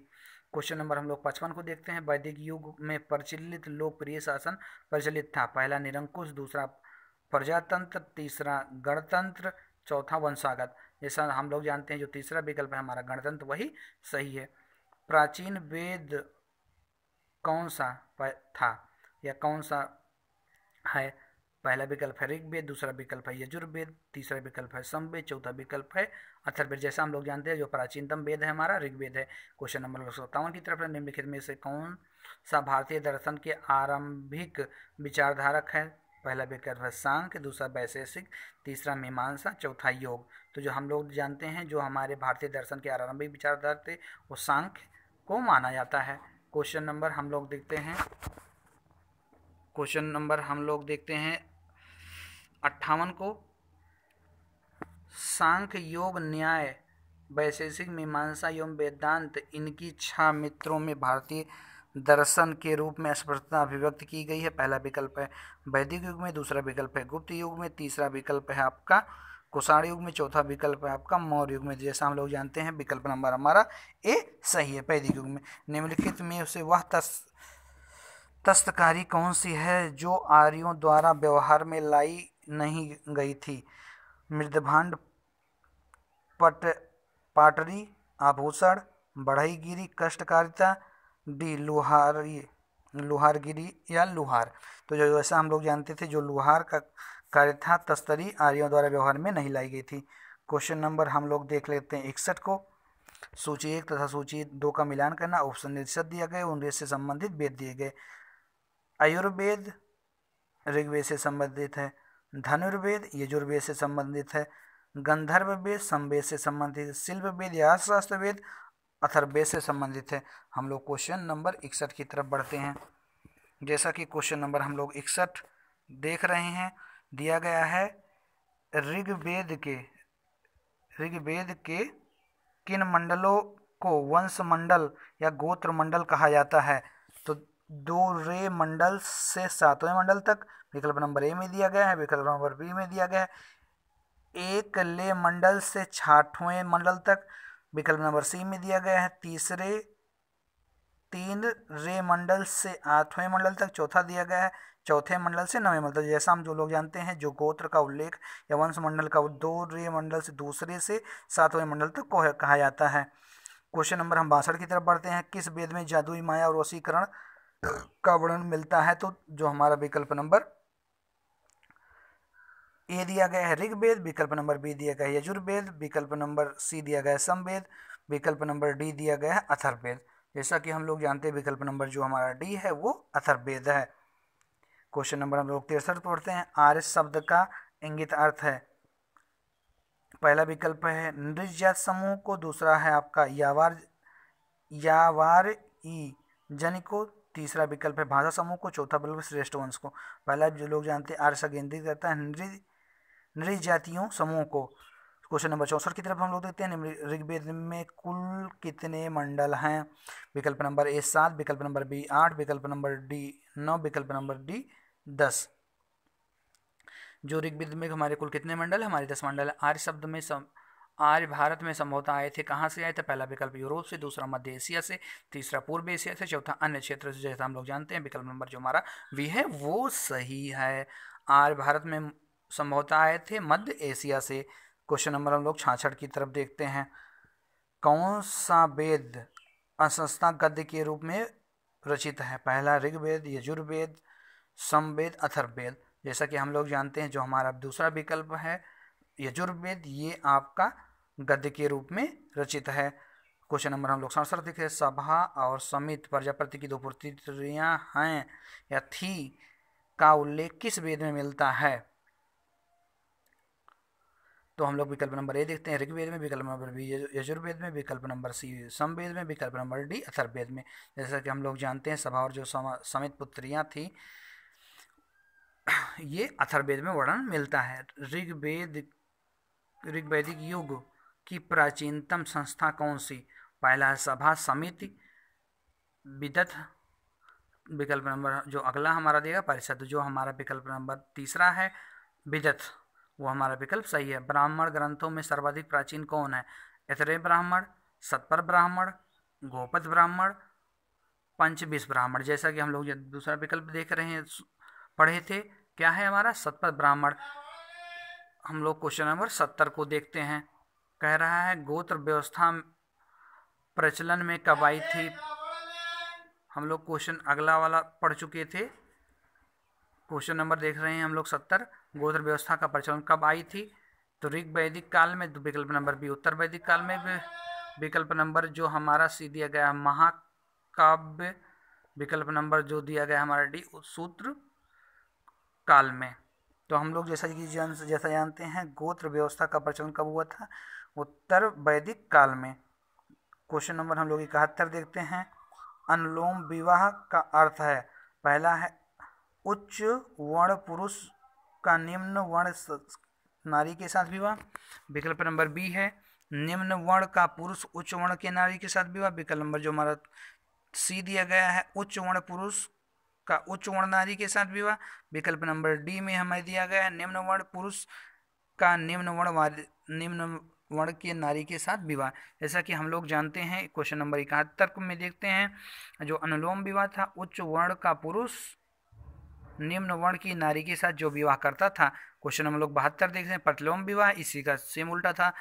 क्वेश्चन नंबर हम लोग 55 को देखते हैं। वैदिक युग में प्रचलित लोकप्रिय शासन प्रचलित था। पहला निरंकुश। दूसरा प्रजातंत्र। तीसरा गणतंत्र। चौथा वंशागत। जैसा हम लोग जानते हैं जो तीसरा विकल्प है हमारा गणतंत्र वही सही है। प्राचीन वेद कौन सा था या कौन सा है। पहला विकल्प है ऋग्वेद, दूसरा विकल्प है यजुर्वेद, तीसरा विकल्प है समवेद, चौथा विकल्प है अथर्ववेद। जैसा हम लोग जानते हैं जो प्राचीनतम वेद है हमारा ऋग्वेद है। क्वेश्चन नंबर 57 की तरफ निम्नलिखित में से कौन सा भारतीय दर्शन के आरंभिक विचारधारक है? पहला विकल्प है सांख्य, दूसरा वैशेषिक, तीसरा मीमांसा, चौथा योग। तो जो हम लोग जानते हैं जो हमारे भारतीय दर्शन के आरंभिक विचारधारक थे वो सांख्य को माना जाता है। क्वेश्चन नंबर हम लोग देखते हैं 58 को। सांख्य, योग, न्याय, वैशेषिक, मीमांसा एवं वेदांत इनकी 6 मित्रों में भारतीय दर्शन के रूप में स्पष्टता अभिव्यक्त की गई है। पहला विकल्प है वैदिक युग में, दूसरा विकल्प है गुप्त युग में, तीसरा विकल्प है आपका कुषाण युग में, चौथा विकल्प है आपका मौर्य युग में। जैसा हम लोग जानते हैं विकल्प नंबर हमारा ए सही है, वैदिक युग में। निम्नलिखित में से वह दस्तकारी कौन सी है जो आर्यों द्वारा व्यवहार में लाई नहीं गई थी? मृदभांड, पाटरी, आभूषण, बढ़ईगिरी, कष्टकारिता, डी लुहारगिरी या लुहार। तो जो ऐसा हम लोग जानते थे जो लुहार का कार्य था तस्तरी आर्यों द्वारा व्यवहार में नहीं लाई गई थी। क्वेश्चन नंबर हम लोग देख लेते हैं 61 को। सूची 1 तथा सूची 2 का मिलान करना। ऑप्शन निर्दिष्ट दिया गया, उनसे से संबंधित वेद दिए गए। आयुर्वेद ऋग्वेद से संबंधित है, धनुर्वेद यजुर्वेद से संबंधित है, गंधर्व वेद समवेद से संबंधित है, शिल्प वेद या शास्त्र वेद अथर्ववेद से संबंधित है। हम लोग क्वेश्चन नंबर 61 की तरफ बढ़ते हैं। जैसा कि क्वेश्चन नंबर हम लोग 61 देख रहे हैं, दिया गया है ऋग्वेद के किन मंडलों को वंश मंडल या गोत्र मंडल कहा जाता है? तो 2 रे मंडल से 7वें मंडल तक विकल्प नंबर ए में दिया गया है, विकल्प नंबर बी में दिया गया है 1 ले मंडल से 6वें मंडल तक, विकल्प नंबर सी में दिया गया है 3 रे मंडल से 8वें मंडल तक, चौथा दिया गया है चौथे मंडल से 9वें मंडल। जैसा हम जो लोग जानते हैं जो गोत्र का उल्लेख या वंश मंडल का 2 रे मंडल से दूसरे से 7वें मंडल तक को कहा जाता है। क्वेश्चन नंबर हम 62 की तरफ बढ़ते हैं। किस वेद में जादुई माया और वशीकरण का वर्णन मिलता है? तो जो हमारा विकल्प नंबर ए दिया गया है ऋग्वेद, विकल्प नंबर बी दिया गया है यजुर्वेद, विकल्प नंबर सी दिया गया है समवेद, विकल्प नंबर डी दिया गया है अथर्ववेद। जैसा कि हम लोग जानते हैं विकल्प नंबर जो हमारा डी है वो अथर्ववेद है। क्वेश्चन नंबर हम लोग 63 पढ़ते हैं। आर्य शब्द का इंगित अर्थ है। पहला विकल्प है नृजात समूह को, दूसरा है आपका यावार ई जन को, तीसरा विकल्प है भाषा समूह को, चौथा विकल्प श्रेष्ठ वंश को। पहला जो लोग जानते हैं आर्य से केंद्रित करता है नृजातियों समूह को। क्वेश्चन नंबर 64 की तरफ हम लोग देखते हैं ऋग्वेद में कुल कितने मंडल हैं? विकल्प नंबर ए 7, विकल्प नंबर बी 8, विकल्प नंबर डी 9, विकल्प नंबर डी 10। जो ऋग्वेद में हमारे कुल कितने मंडल है? हमारे 10 मंडल है। आर्य शब्द में आर्य भारत में संभवतः आए थे, कहाँ से आए थे? पहला विकल्प यूरोप से, दूसरा मध्य एशिया से, तीसरा पूर्व एशिया से, चौथा अन्य क्षेत्र से। जैसा हम लोग जानते हैं विकल्प नंबर जो हमारा वी है वो सही है। आर्य भारत में संभवतः आए थे मध्य एशिया से। क्वेश्चन नंबर हम लोग 66 की तरफ देखते हैं। कौन सा वेद असंस्था गद्य के रूप में रचित है? पहला ऋग्वेद, यजुर्वेद, समवेद, अथर्ववेद। जैसा कि हम लोग जानते हैं जो हमारा दूसरा विकल्प है यजुर्वेद, ये आपका गद्य के रूप में रचित है। क्वेश्चन नंबर हम लोग 67 देखें। सभा और समिति प्रजापति की 2 पुत्रियां हैं या थी का उल्लेख किस वेद में मिलता है? तो हम लोग विकल्प नंबर ए देखते हैं ऋग्वेद में, विकल्प नंबर बी यजुर्वेद में, विकल्प नंबर सी समवेद में, विकल्प नंबर डी अथर्ववेद में। जैसा कि हम लोग जानते हैं सभा और जो समित पुत्रियां थी ये अथर्ववेद में वर्णन मिलता है। ऋग्वैदिक युग की प्राचीनतम संस्था कौन सी? पहला है सभा समिति, विदथ, विकल्प नंबर जो अगला हमारा देगा परिषद, जो हमारा विकल्प नंबर तीसरा है विदथ, वो हमारा विकल्प सही है। ब्राह्मण ग्रंथों में सर्वाधिक प्राचीन कौन है? ऐतरेय ब्राह्मण, सतपर ब्राह्मण, गोपद ब्राह्मण, पंचविश ब्राह्मण। जैसा कि हम लोग दूसरा विकल्प देख रहे हैं पढ़े थे, क्या है हमारा सतपर ब्राह्मण। हम लोग क्वेश्चन नंबर 70 को देखते हैं। कह रहा है गोत्र व्यवस्था प्रचलन में कब आई थी? हम लोग क्वेश्चन अगला वाला पढ़ चुके थे। क्वेश्चन नंबर देख रहे हैं हम लोग 70। गोत्र व्यवस्था का प्रचलन कब आई थी? तो ऋग वैदिक काल में, विकल्प नंबर बी उत्तर वैदिक काल में, विकल्प नंबर जो हमारा सी दिया गया महाकाव्य, विकल्प नंबर जो दिया गया हमारा डी सूत्र काल में। तो हम लोग जैसा जानते हैं गोत्र व्यवस्था का प्रचलन कब हुआ था? उत्तर वैदिक काल में। क्वेश्चन नंबर हम लोग 71 देखते हैं। अनुलोम विवाह का अर्थ है, पहला है उच्च वर्ण पुरुष का निम्न वर्ण नारी के साथ विवाह, विकल्प नंबर बी है निम्न वर्ण का पुरुष उच्च वर्ण के नारी के साथ विवाह, विकल्प नंबर जो हमारा सी दिया गया है उच्च वर्ण पुरुष का उच्च वर्ण नारी के साथ विवाह, विकल्प नंबर डी में हमें दिया गया है निम्न वर्ण पुरुष का निम्न वर्ण के नारी के साथ विवाह। जैसा कि हम लोग जानते हैं क्वेश्चन नंबर 71 में देखते हैं जो अनुलोम विवाह था, उच्च वर्ण का पुरुष निम्न वर्ण की नारी के साथ जो विवाह करता था। क्वेश्चन नंबर लोग 72 देखते हैं प्रतिलोम विवाह, इसी का सेम उल्टा था।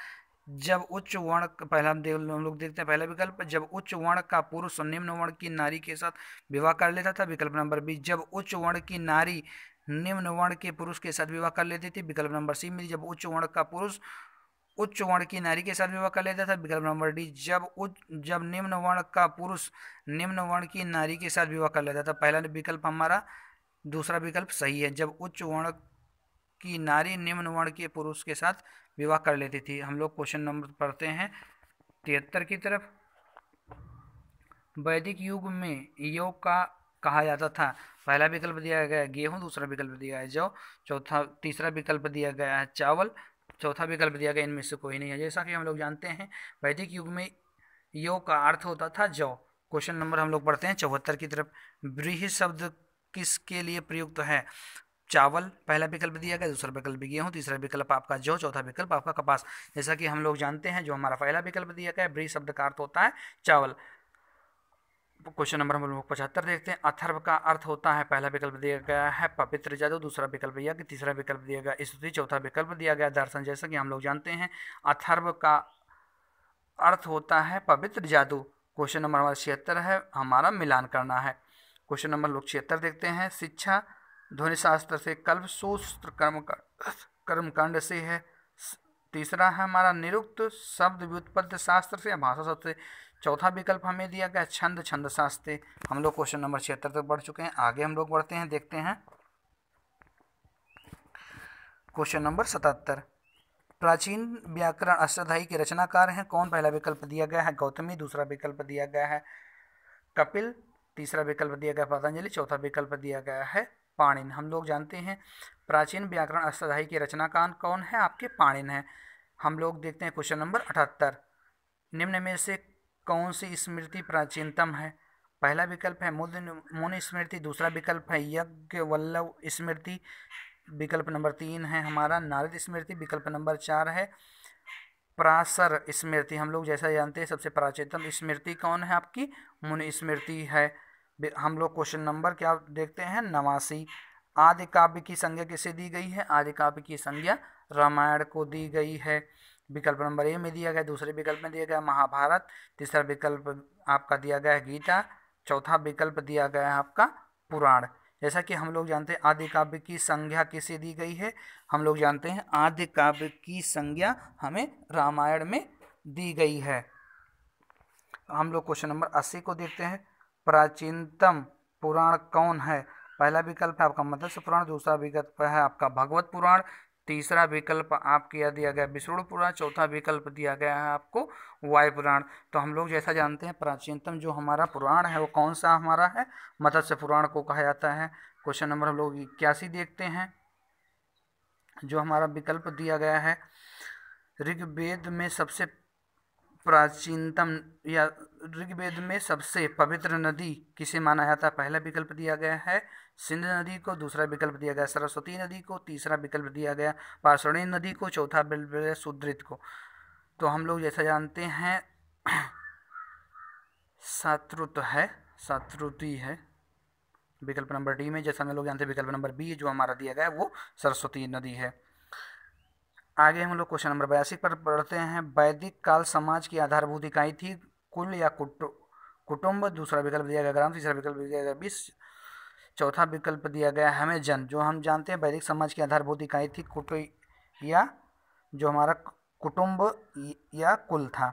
जब उच्च वर्ण, पहला हम लोग देखते हैं पहला विकल्प, जब उच्च वर्ण का पुरुष निम्न वर्ण की नारी के साथ विवाह कर लेता था, विकल्प नंबर बी जब उच्च वर्ण की नारी निम्न वर्ण के पुरुष के साथ विवाह कर लेती थी, विकल्प नंबर सी में जब उच्च वर्ण का पुरुष उच्च वर्ण की नारी के साथ विवाह कर लेता था, विकल्प नंबर डी जब निम्न वर्ण का पुरुष निम्न वर्ण की नारी के साथ विवाह कर लेता था। पहला विकल्प हमारा दूसरा विकल्प सही है, जब उच्च वर्ण की नारी निम्न वर्ण के पुरुष के साथ विवाह कर लेती थी। हम लोग क्वेश्चन नंबर पढ़ते हैं 73 की तरफ। वैदिक युग में योग का कहा जाता था, पहला विकल्प दिया गया है गेहूं, दूसरा विकल्प दिया है जौ, तीसरा विकल्प दिया गया है चावल, चौथा विकल्प दिया गया इनमें से कोई नहीं है। जैसा कि हम लोग जानते हैं वैदिक युग में योग का अर्थ होता था जौ। क्वेश्चन नंबर हम लोग पढ़ते हैं 74 की तरफ। व्रीहि शब्द किसके लिए प्रयुक्त है? चावल पहला विकल्प दिया गया, दूसरा विकल्प गेहूं, तीसरा विकल्प आपका जौ, चौथा विकल्प आपका कपास। जैसा कि हम लोग जानते हैं जो हमारा पहला विकल्प दिया गया है व्रीहि शब्द का अर्थ होता है चावल। क्वेश्चन नंबर हम लोग 75 देखते हैं। अथर्व का अर्थ होता है, पहला विकल्प दिया गया है पवित्र जादू, दूसरा विकल्प यज्ञ, तीसरा विकल्प दिया गया स्तुति, चौथा विकल्प दिया गया दर्शन। जैसा कि हम लोग जानते हैं अथर्व का अर्थ होता है पवित्र जादू। क्वेश्चन नंबर हमारा 76 है, हमारा मिलान करना है। क्वेश्चन नंबर लोग 76 देखते हैं। शिक्षा ध्वनि शास्त्र से, कल्प सूत्र कर्मकांड से है, तीसरा है हमारा निरुक्त शब्द व्युत्पत्ति शास्त्र से या भाषा शब्द से, चौथा विकल्प हमें दिया गया छंद शास्त्र। हम लोग क्वेश्चन नंबर 76 तक बढ़ चुके हैं, आगे हम लोग बढ़ते हैं, देखते हैं क्वेश्चन नंबर 77। प्राचीन व्याकरण अष्टाध्यायी के रचनाकार हैं कौन? पहला विकल्प दिया गया है गौतमी, दूसरा विकल्प दिया गया है कपिल, तीसरा विकल्प दिया गया पतंजलि, चौथा विकल्प दिया गया है पाणिनि। हम लोग जानते हैं प्राचीन व्याकरण अष्टाध्यायी के रचनाकार कौन है? आपके पाणिनि हैं। हम लोग देखते हैं क्वेश्चन नंबर 78। निम्न में से कौन सी स्मृति प्राचीनतम है? पहला विकल्प है मुनि स्मृति, दूसरा विकल्प है यज्ञवल्लभ स्मृति, विकल्प नंबर 3 है हमारा नारद स्मृति, विकल्प नंबर 4 है पराशर स्मृति। हम लोग जैसा जानते हैं सबसे प्राचीनतम स्मृति कौन है? आपकी मुनि स्मृति है। हम लोग क्वेश्चन नंबर क्या देखते हैं 89। आदि काव्य की संज्ञा किसे दी गई है? आदि काव्य की संज्ञा रामायण को दी गई है। विकल्प नंबर ए में दिया गया, दूसरे विकल्प में दिया गया महाभारत, तीसरा विकल्प आपका दिया गया है गीता, चौथा विकल्प दिया गया है आपका पुराण। जैसा कि हम लोग जानते हैं आदि काव्य की संज्ञा किसे दी गई है? हम लोग जानते हैं आदि काव्य की संज्ञा हमें रामायण में दी गई है। हम लोग क्वेश्चन नंबर 80 को देखते हैं। प्राचीनतम पुराण कौन है? पहला विकल्प है आपका मत्स्य पुराण, दूसरा विकल्प है आपका भागवत पुराण, तीसरा विकल्प आपके दिया गया विष्णु पुराण, चौथा विकल्प दिया गया है आपको वायु पुराण। तो हम लोग जैसा जानते हैं प्राचीनतम जो हमारा पुराण है वो कौन सा हमारा है? मत्स्य पुराण को कहा जाता है। क्वेश्चन नंबर हम लोग 81 देखते हैं। जो हमारा विकल्प दिया गया है ऋग्वेद में सबसे प्राचीनतम या ऋग्वेद में सबसे पवित्र नदी किसे माना जाता है? पहला विकल्प दिया गया है सिंध नदी को, दूसरा विकल्प दिया गया सरस्वती नदी को, तीसरा विकल्प दिया गया पार्षणी नदी को, चौथा विकल्प सुदृत को। तो हम लोग जैसा जानते हैं सातरुति है विकल्प नंबर डी में। जैसा हम लोग जानते हैं विकल्प नंबर बी जो हमारा दिया गया है वो सरस्वती नदी है। आगे हम लोग क्वेश्चन नंबर 82 पर पढ़ते हैं। वैदिक काल समाज की आधारभूत इकाई थी कुल या कुटुंब, दूसरा विकल्प दिया गया ग्राम, तीसरा विकल्प दिया गया 20, चौथा विकल्प दिया गया है हमें जन, जो हम जानते हैं वैदिक समाज की आधारभूत इकाई थी या जो हमारा कुटुंब या कुल था।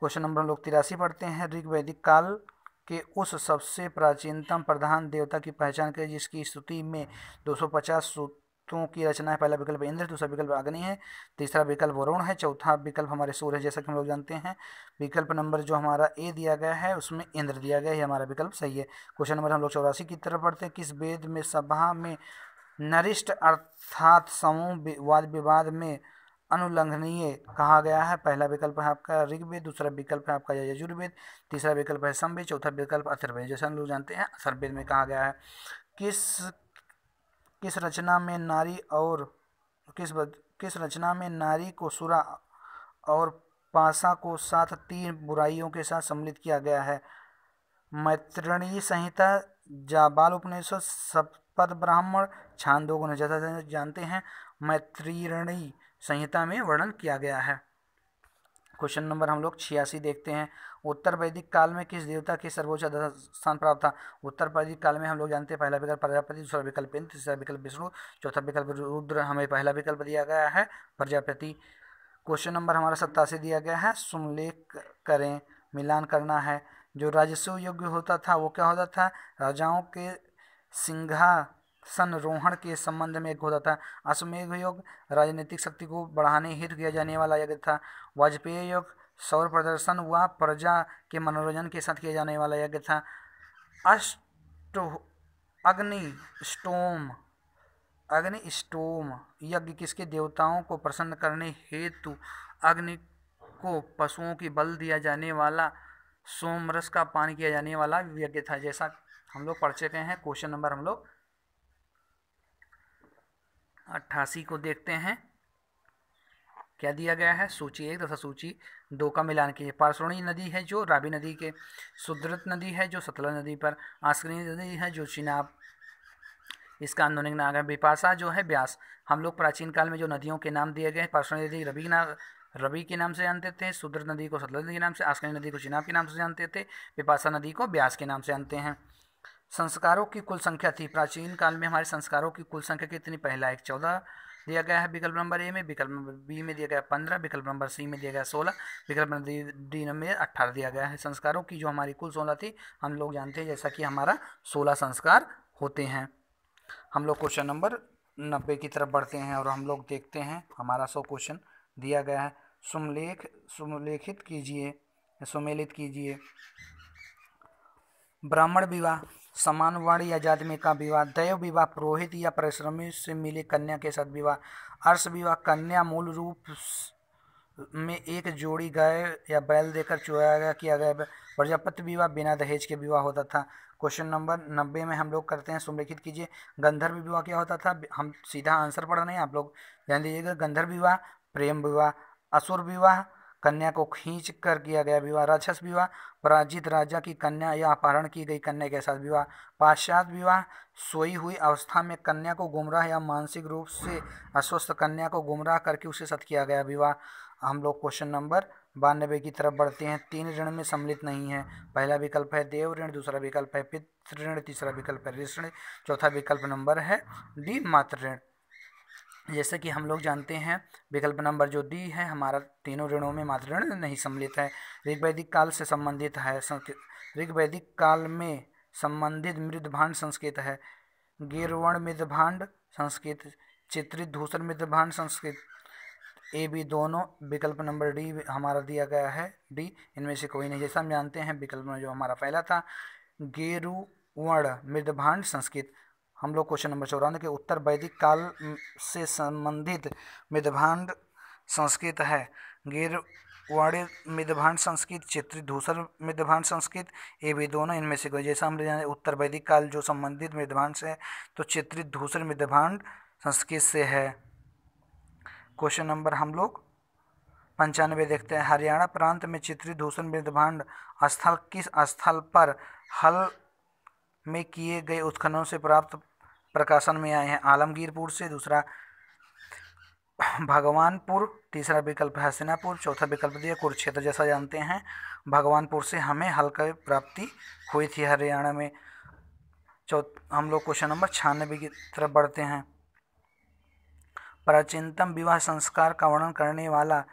क्वेश्चन नंबर हम लोग 83 पढ़ते हैं। ऋग वैदिक काल के उस सबसे प्राचीनतम प्रधान देवता की पहचान करें जिसकी स्तुति में 250 सूक्तों की रचना है। पहला विकल्प इंद्र, दूसरा विकल्प अग्नि है, तीसरा विकल्प वरुण है, चौथा विकल्प हमारे सूर्य है। जैसा कि हम लोग जानते हैं विकल्प नंबर जो हमारा ए दिया गया है उसमें इंद्र दिया गया है, हमारा विकल्प सही है। क्वेश्चन नंबर हम लोग 84 की तरफ पढ़ते हैं। किस वेद में सभा में नरिष्ट अर्थात समूह वाद विवाद में अनुल्लंघनीय कहा गया है? पहला विकल्प है आपका ऋग्वेद, दूसरा विकल्प है आपका यजुर्वेद, तीसरा विकल्प है सामवेद, चौथा विकल्प अथर्ववेद। जैसा हम लोग जानते हैं अथर्ववेद में कहा गया है। किस रचना में नारी और किस रचना में नारी को सुरा और पासा को साथ 3 बुराइयों के साथ सम्मिलित किया गया है? मैत्रेयी संहिता, जाबाल उपनिषद, सप्तपद ब्राह्मण, छांदोग्य। जैसा जानते हैं मैत्रेयी संहिता में वर्णन किया गया है। क्वेश्चन नंबर हम लोग 86 देखते हैं। उत्तर वैदिक काल में किस देवता के सर्वोच्च स्थान प्राप्त था? उत्तर वैदिक काल में हम लोग जानते हैं पहला विकल्प प्रजापति, दूसरा विकल्प इंद्र, तीसरा विकल्प विष्णु, चौथा विकल्प रुद्र। हमें पहला विकल्प दिया गया है प्रजापति। क्वेश्चन नंबर हमारा 87 दिया गया है। सुमलेख करें, मिलान करना है। जो राजस्व योग्य होता था वो क्या होता था? राजाओं के सिंहासनरोहण के संबंध में एक होता था। अश्वमेध योग राजनीतिक शक्ति को बढ़ाने हेतु किया जाने वाला यज्ञ था। वाजपेयी योग सौर प्रदर्शन व प्रजा के मनोरंजन के साथ किया जाने वाला यज्ञ था। अग्नि स्टोम यज्ञ किसके देवताओं को प्रसन्न करने हेतु अग्नि को पशुओं की बल दिया जाने वाला सोमरस का पान किया जाने वाला यज्ञ था। जैसा हम लोग पढ़ चुके हैं। क्वेश्चन नंबर हम लोग 88 को देखते हैं। क्या दिया गया है? सूची 1 तथा सूची 2 का मिलान कीजिए। पार्श्वनी नदी है जो रावी नदी के, सुद्रत नदी है जो सतलज नदी पर, आस्कनी नदी है जो चिनाब, इसका आंदोलिक नाम है। बिपाशा जो है ब्यास। हम लोग प्राचीन काल में जो नदियों के नाम दिए गए, पार्श्वनी नदी रवि के नाम से जानते थे, सुद्रत नदी को सतलज नदी के नाम से, आस्कनी नदी को चिनाब के नाम से जानते थे, बिपाशा नदी को ब्यास के नाम से जानते हैं। संस्कारों की कुल संख्या थी प्राचीन काल में हमारे संस्कारों की कुल संख्या कितनी? पहला 14 दिया गया है विकल्प नंबर ए में, विकल्प नंबर बी में दिया गया 15, विकल्प नंबर सी में दिया गया 16, विकल्प नंबर डी में 18 दिया गया है। संस्कारों की जो हमारी कुल 16 थी हम लोग जानते हैं जैसा कि हमारा 16 संस्कार होते हैं। हम लोग क्वेश्चन नंबर 90 की तरफ बढ़ते हैं और हम लोग देखते हैं हमारा 100 क्वेश्चन दिया गया है। सुमेलित कीजिए। ब्राह्मण विवाह, समान वर्ण या जाति में का विवाह, दैव विवाह, पुरोहित या परिश्रमी से मिले कन्या के साथ विवाह, अर्श विवाह, कन्या मूल रूप में एक जोड़ी गाय या बैल देकर चुराया गया किया गया, प्रजापति विवाह बिना दहेज के विवाह होता था। क्वेश्चन नंबर 90 में हम लोग करते हैं सुमेलित कीजिए। गंधर्व विवाह क्या होता था? हम सीधा आंसर पढ़ रहे हैं, आप लोग ध्यान दीजिएगा। गंधर्व विवाह, प्रेम विवाह, असुर विवाह, कन्या को खींच कर किया गया विवाह, राक्षस विवाह, पराजित राजा की कन्या या अपहरण की गई कन्या के साथ विवाह, पाश्चात्य विवाह, सोई हुई अवस्था में कन्या को गुमराह या मानसिक रूप से अस्वस्थ कन्या को गुमराह करके उसके साथ किया गया विवाह। हम लोग क्वेश्चन नंबर 92 की तरफ बढ़ते हैं। 3 ऋण में सम्मिलित नहीं है। पहला विकल्प है देव ऋण, दूसरा विकल्प है पितृ ऋण, तीसरा विकल्प है ऋण, चौथा विकल्प नंबर है डी मातृ ऋण। जैसे कि हम लोग जानते हैं विकल्प नंबर जो डी है हमारा तीनों ऋणों में मातृ ऋण नहीं सम्मिलित है। ऋग्वैदिक काल से संबंधित है। ऋग्वैदिक काल में संबंधित मृदभांड संस्कृत है। गीर्वण मृदभांड संस्कृत, चित्रित धूसर मृदभांड संस्कृत, ए बी दोनों। विकल्प नंबर डी हमारा दिया गया है डी, इनमें से कोई नहीं। जैसा हम जानते हैं विकल्प में जो हमारा पहला था गेरुवण मृदभांड संस्कृत। हम लोग क्वेश्चन नंबर 94 के उत्तर वैदिक काल से संबंधित मृदभांड संस्कृत है। गीर्वाणी मृदभांड संस्कृत, चित्रित धूसर मृदभांड संस्कृत, ए बी दोनों, इनमें से कोई। जैसा हम जाने उत्तर वैदिक काल जो संबंधित मृदभांड से है तो चित्रित धूसर मृदभांड संस्कृत से है। क्वेश्चन नंबर हम लोग 95 देखते हैं। हरियाणा प्रांत में चित्रित धूसर मृदभांड स्थल किस स्थल पर हल में किए गए उत्खननों से प्राप्त प्रकाशन में आए हैं? आलमगीरपुर से, दूसरा भगवानपुर, तीसरा विकल्प है हस्तिनापुर, चौथा विकल्प दिया कुरुक्षेत्र। जैसा जानते हैं भगवानपुर से हमें हल की प्राप्ति हुई थी हरियाणा में। हम लोग क्वेश्चन नंबर 96 की तरफ बढ़ते हैं। प्राचीनतम विवाह संस्कार का वर्णन करने वाला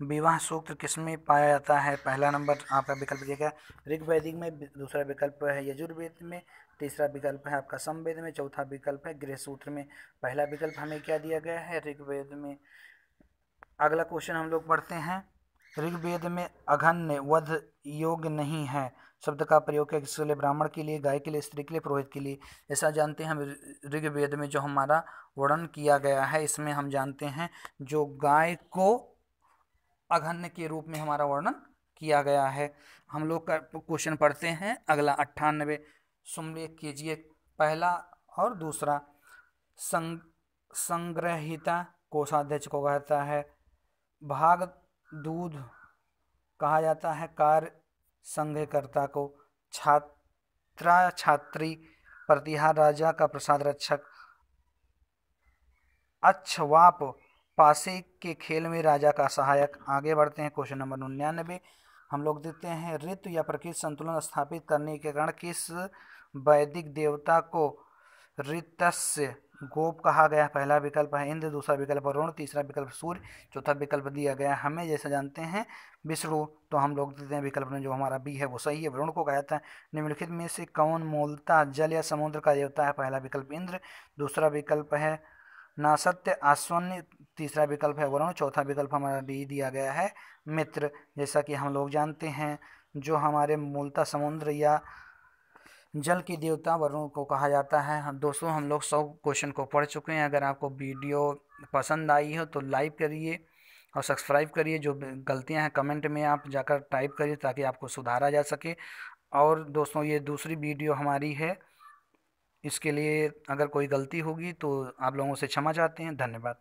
विवाह सूत्र किसमें पाया जाता है? पहला नंबर आपका विकल्प दिया गया ऋग्वेदिक में, दूसरा विकल्प है यजुर्वेद में, तीसरा विकल्प है आपका समवेद में, चौथा विकल्प है गृह सूत्र में। पहला विकल्प हमें क्या दिया गया है? ऋग्वेद में। अगला क्वेश्चन हम लोग पढ़ते हैं। ऋग्वेद में अघन्य वध योग्य नहीं है शब्द का प्रयोग है किसके लिए? ब्राह्मण के लिए, गाय के लिए, स्त्री के लिए, पुरोहित के लिए। ऐसा जानते हैं हम ऋग्वेद में जो हमारा वर्णन किया गया है, इसमें हम जानते हैं जो गाय को अघन्य के रूप में हमारा वर्णन किया गया है। हम लोग का क्वेश्चन पढ़ते हैं अगला 98 सुमलेख कीजिए। पहला और दूसरा संग्रहिता कोषाध्यक्ष को कहता है, भाग दूध कहा जाता है कार्य संघकर्ता को, छात्रा छात्री प्रतिहार राजा का प्रसाद रक्षक, अच्छवाप पासे के खेल में राजा का सहायक। आगे बढ़ते हैं क्वेश्चन नंबर 99 हम लोग देखते हैं ऋतु या प्रकृति संतुलन स्थापित करने के कारण किस वैदिक देवता को ऋतस्य गोप कहा गया? पहला विकल्प है इंद्र, दूसरा विकल्प वरुण, तीसरा विकल्प सूर्य, चौथा विकल्प दिया गया हमें जैसा जानते हैं विष्णु। तो हम लोग देते हैं विकल्प में जो हमारा बी है वो सही है, वरुण को कहा जाता है। निम्नलिखित में से कौन मूलतः जल या समुद्र का देवता है? पहला विकल्प इंद्र, दूसरा विकल्प है नासत्य आश्वन्य, तीसरा विकल्प है वरुण, चौथा विकल्प हमारा डी दिया गया है मित्र। जैसा कि हम लोग जानते हैं जो हमारे मूलतः समुद्र या जल के देवता वरुण को कहा जाता है। दोस्तों हम लोग 100 क्वेश्चन को पढ़ चुके हैं। अगर आपको वीडियो पसंद आई हो तो लाइक करिए और सब्सक्राइब करिए। जो गलतियां हैं कमेंट में आप जाकर टाइप करिए ताकि आपको सुधारा जा सके। और दोस्तों ये दूसरी वीडियो हमारी है, इसके लिए अगर कोई गलती होगी तो आप लोगों से क्षमा चाहते हैं। धन्यवाद।